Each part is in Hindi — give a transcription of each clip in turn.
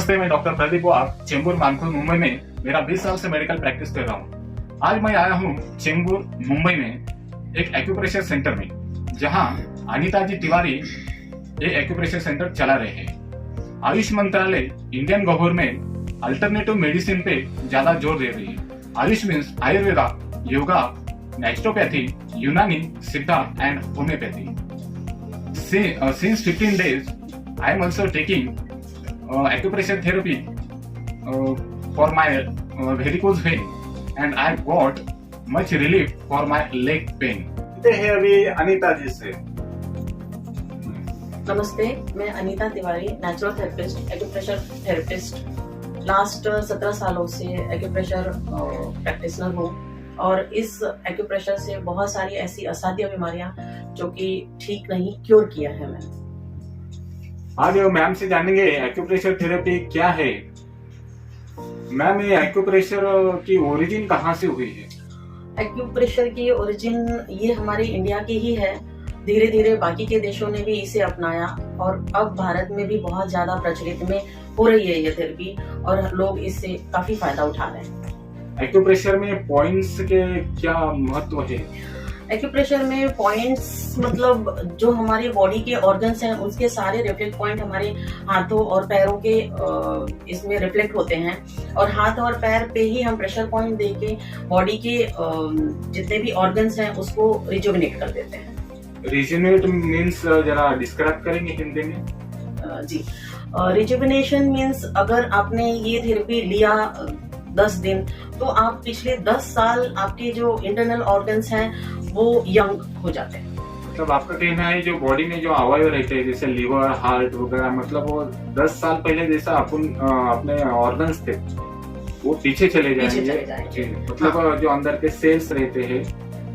नमस्ते, मैं डॉक्टर प्रदीप वाघ चेंबूर मानखुर मुंबई में मेरा 20 साल से मेडिकल प्रैक्टिस कर रहा हूँ। आज मैं आया हूँ चेंबूर मुंबई में एक एक्यूप्रेशर सेंटर में, जहाँ अनीता जी तिवारी ये एक्यूप्रेशर सेंटर चला रहे हैं। आयुष मंत्रालय इंडियन गवर्नमेंट अल्टरनेटिव मेडिसिन पे ज्यादा जोर दे रही है। आयुष मीन्स आयुर्वेदा, योगा, नेचुरोपैथी, यूनानी, सिद्धा and homeopathy. Since 15 days, I am also taking acupressure therapy for my varicose vein, and I got much relief for my leg pain. मिलते हैं अभी अनीता जी से। नमस्ते, मैं Anita Tiwari, natural therapist, acupressure therapist. Last 17 सालों से एक्यूप्रेशर प्रैक्टिशनर हूँ और इस एक्यूप्रेशर से बहुत सारी ऐसी असाध्य बीमारियां जो कि ठीक नहीं, क्योर किया है मैंने। आज मैम से जानेंगे एक्यूप्रेशर थेरेपी क्या है। मैम, ये एक्यूप्रेशर की ओरिजिन कहाँ से हुई है? एक्यूप्रेशर की ओरिजिन ये हमारे इंडिया की ही है। धीरे धीरे बाकी के देशों ने भी इसे अपनाया और अब भारत में भी बहुत ज्यादा प्रचलित में हो रही है ये थेरेपी और लोग इससे काफी फायदा उठा रहे हैं। एक्यूप्रेशर में पॉइंट्स के क्या महत्व है? एक्यूप्रेशर में पॉइंट्स मतलब जो हमारे बॉडी के ऑर्गन्स हैं उसके सारे रिफ्लेक्ट पॉइंट हमारे हाथों और पैरों के इसमें रिफ्लेक्ट होते हैं और हाथ और पैर पे ही हम प्रेशर पॉइंट देके बॉडी के जितने भी ऑर्गन्स हैं उसको रिजुविनेट कर देते हैं। रिजुविनेट मीन्स जरा डिस्क्राइब करेंगे हिंदी में? जी, रिजुविनेशन मीन्स अगर आपने ये थेरेपी लिया 10 दिन तो आप पिछले 10 साल आपके जो इंटरनल ऑर्गन्स हैं वो यंग हो जाते हैं। मतलब आपका कहना है जो बॉडी में जो अवयव रहते हैं जैसे लीवर, हार्ट वगैरह, मतलब वो 10 साल पहले जैसा अपने ऑर्गन्स थे वो पीछे चले जाएंगे। मतलब हाँ। जो अंदर के सेल्स रहते हैं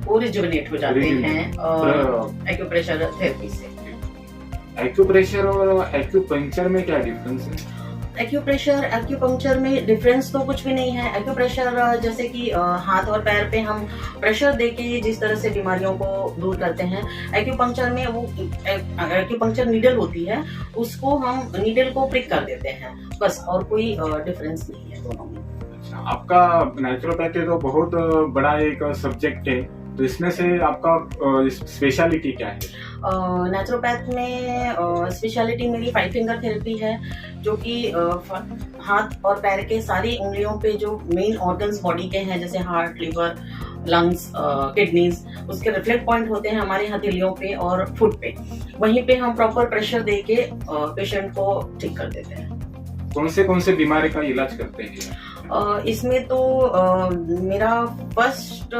वो रिजुविनेट हो जाते हैं एक्यूप्रेशर थेरेपी से। एक्यूप्रेशर और एक्यूपंक्चर में क्या डिफरेंस है? एक्यूपंक्चर में डिफरेंस तो कुछ भी नहीं है। एक्यूप्रेशर जैसे कि हाथ और पैर पे हम प्रेशर देके जिस तरह से बीमारियों को दूर करते हैं, एक्यूपंक्चर में वो एक्यूपंक्चर नीडल होती है, उसको हम नीडल को प्रिक कर देते हैं, बस, और कोई डिफरेंस नहीं है दोनों में। अच्छा, आपका नेचुरोपैथी तो बहुत बड़ा एक सब्जेक्ट है, तो इसमें से आपका स्पेशलिटी क्या है? नेचुरोपैथ में स्पेशलिटी मेरी 5 फिंगर थेरेपी है, जो कि हाथ और पैर के सारी उंगलियों पे जो मेन ऑर्गन्स बॉडी के हैं जैसे हार्ट, लिवर, लंग्स, किडनीज, उसके रिफ्लेक्ट पॉइंट होते हैं हमारे हथेलियों पे और फुट पे। वहीं पे हम प्रॉपर प्रेशर देके पेशेंट को ठीक कर देते हैं। कौन से बीमारी का इलाज करते हैं? इसमें तो मेरा फर्स्ट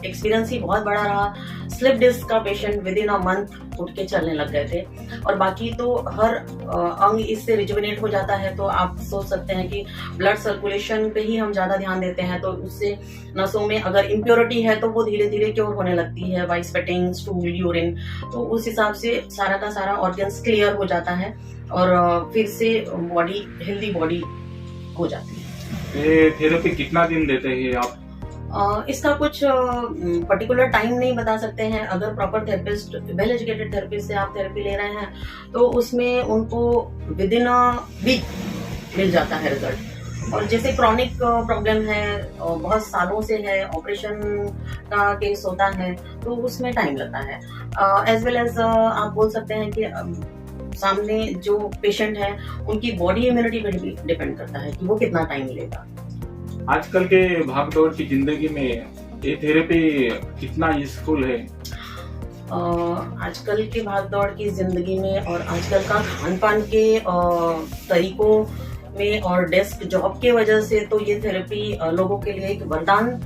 एक्सपीरियंस ही बहुत बड़ा रहा। स्लिप डिस्क का patient with in a month उठ के चलने लग गए थे और बाकी तो हर अंग इससे रिजुविनेट हो जाता है। तो आप सोच सकते हैं कि ब्लड सर्कुलेशन पे ही हम ज्यादा ध्यान देते हैं तो उससे नसों में अगर इम्प्योरिटी है तो वो धीरे धीरे क्योर होने लगती है, बाय स्वेटिंग, स्टूल, यूरिन। तो उस हिसाब से सारा का सारा ऑर्गन्स क्लियर हो जाता है और फिर से बॉडी हेल्दी बॉडी हो जाती है। ये थेरेपी कितना दिन देते हैं आप? इसका कुछ पर्टिकुलर टाइम नहीं बता सकते हैं। अगर proper therapist, well educated therapist से आप थेरेपी ले रहे हैं तो उसमें उनको विद इन अ वीक मिल जाता है रिजल्ट। और जैसे क्रॉनिक प्रॉब्लम है, बहुत सालों से है, ऑपरेशन का केस होता है, तो उसमें टाइम लगता है। एज वेल एज आप बोल सकते हैं कि सामने जो पेशेंट है उनकी बॉडी इम्यूनिटी पर भी डिपेंड करता है कि वो कितना टाइम लेगा। आजकल के भागदौड़ की जिंदगी में ये थेरेपी कितना यूजफुल है? आजकल की भागदौड़ की जिंदगी में और आजकल का खान पान के तरीकों में और डेस्क जॉब के वजह से तो ये थेरेपी लोगों के लिए एक वरदान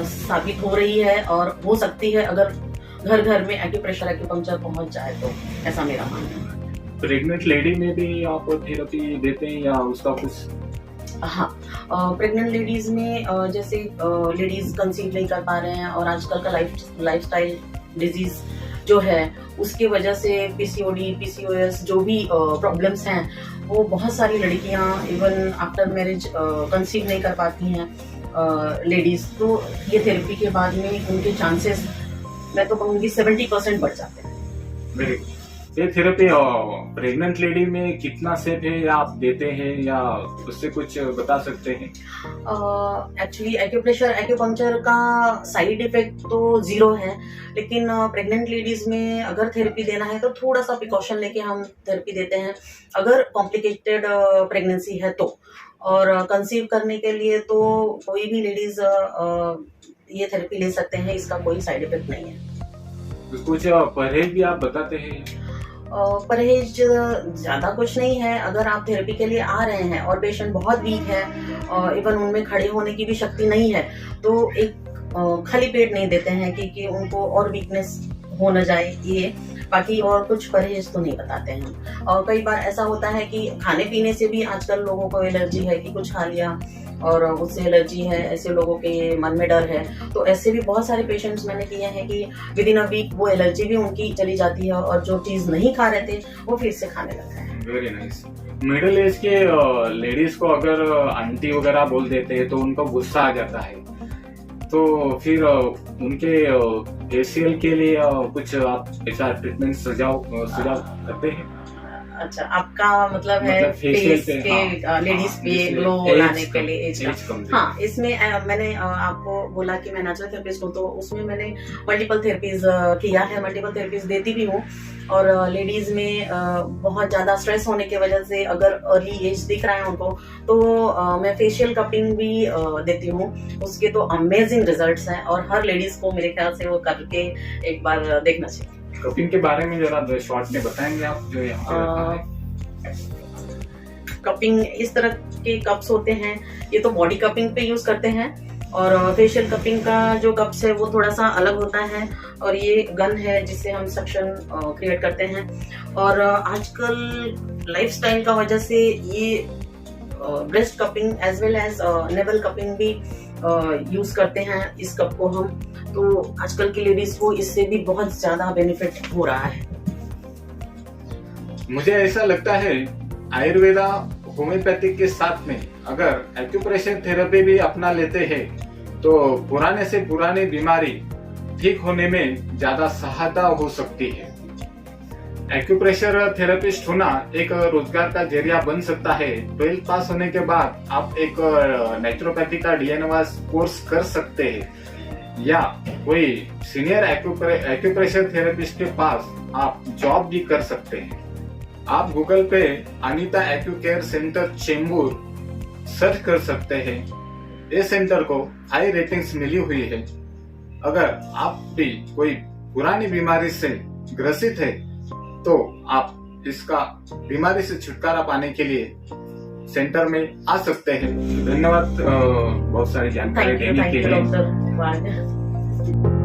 साबित हो रही है और हो सकती है अगर घर घर में एक्यूप्रेशर, एक्यूपंक्चर पहुंच जाए तो, ऐसा मेरा मानना है। प्रेग्नेंट लेडी में भी आप थेरेपी देते हैं या उसका कुछ? हाँ, प्रेग्नेंट लेडीज में जैसे लेडीज कंसीव नहीं कर पा रहे हैं और आजकल का लाइफस्टाइल डिजीज जो है उसके वजह से पीसीओडी, पीसीओएस जो भी प्रॉब्लम्स हैं वो बहुत सारी लड़कियां इवन आफ्टर मैरिज कंसीव नहीं कर पाती हैं लेडीज। तो ये थेरेपी के बाद में उनके चांसेस मैं तो कहूँगी 70% बढ़ जाते हैं। Very good. ये थेरेपी प्रेग्नेंट लेडी में कितना सेफ है, या आप देते हैं, या उससे कुछ बता सकते हैं? एक्चुअली एक्यूप्रेशर एक्यूपंक्चर का साइड इफेक्ट तो 0 है, लेकिन प्रेग्नेंट लेडीज में अगर थेरेपी देना है तो थोड़ा सा प्रिकॉशन लेके हम थेरेपी देते हैं, अगर कॉम्प्लिकेटेड प्रेगनेंसी है तो। और कंसीव करने के लिए तो कोई भी लेडीज ये थेरेपी ले सकते हैं, इसका कोई साइड इफेक्ट नहीं है। कुछ परहेज भी आप बताते हैं? परहेज ज्यादा कुछ नहीं है। अगर आप थेरेपी के लिए आ रहे हैं और पेशेंट बहुत वीक है, इवन उनमें खड़े होने की भी शक्ति नहीं है, तो एक खाली पेट नहीं देते हैं कि उनको और वीकनेस हो न जाए ये। बाकी और कुछ परहेज तो नहीं बताते हैं हम। और कई बार ऐसा होता है कि खाने पीने से भी आजकल लोगों को एलर्जी है कि कुछ खा लिया और उससे एलर्जी है, ऐसे लोगों के मन में डर है। तो ऐसे भी बहुत सारे पेशेंट्स मैंने किए हैं कि विद इन अ वीक वो एलर्जी भी उनकी चली जाती है और जो चीज नहीं खा रहे थे वो फिर से खाने लगता है। Very nice. मिडिल एज के लेडीज को अगर आंटी वगैरह बोल देते हैं तो उनको गुस्सा आ जाता है, तो फिर उनके फेशियल के लिए कुछ आप ऐसा ट्रीटमेंट सुझाव करते हैं? अच्छा, आपका मतलब है फेशियल फेस पे, हाँ, लेडीज पे जिसमें ग्लो लाने के लिए एज एज का। कम हाँ, इसमें मैंने आपको बोला कि मैं नेचुरल थेरेपिस्ट हूँ, तो उसमें मैंने मल्टीपल थेरेपीज किया है, मल्टीपल थेरेपीज देती भी हूँ। और लेडीज में बहुत ज्यादा स्ट्रेस होने की वजह से अगर अर्ली एज दिख रहा है उनको, तो मैं फेशियल कपिंग भी देती हूँ। उसके तो अमेजिंग रिजल्ट्स हैं और हर लेडीज को मेरे ख्याल से वो करके एक बार देखना चाहिए। कपिंग के बारे में जरा शॉर्ट में बताएंगे आप, जो यहाँ पे कपिंग इस तरह के कप्स होते हैं, ये तो बॉडी कपिंग पे यूज करते हैं, और फेशियल कपिंग का जो कप्स है वो थोड़ा सा अलग होता है, और ये गन है जिससे हम सक्शन क्रिएट करते हैं। और आजकल लाइफस्टाइल का वजह से ये breast cupping as well as navel cupping भी यूज करते हैं इस कप को हम। तो आजकल की लेडीज को इससे भी बहुत ज्यादा बेनिफिट हो रहा है। मुझे ऐसा लगता है आयुर्वेदा होम्योपैथिक के साथ में अगर एक्यूप्रेशर थेरेपी भी अपना लेते हैं तो पुराने से पुरानी बीमारी ठीक होने में ज्यादा सहायता हो सकती है। एक्यूप्रेशर थेरेपिस्ट होना एक रोजगार का जरिया बन सकता है। 12th पास होने के बाद आप एक नेचुरोपैथी का DNOS कोर्स कर सकते हैं, या कोई सीनियर एक्यूप्रेशर थेरेपिस्ट के पास आप जॉब भी कर सकते हैं। आप गूगल पे अनीता एक्यूकेयर सेंटर चेंबूर सर्च कर सकते हैं। इस सेंटर को हाई रेटिंग्स मिली हुई है। अगर आप भी कोई पुरानी बीमारी से ग्रसित है तो आप इसका बीमारी से छुटकारा पाने के लिए सेंटर में आ सकते हैं। धन्यवाद बहुत सारी जानकारी देने के लिए। डॉक्टर।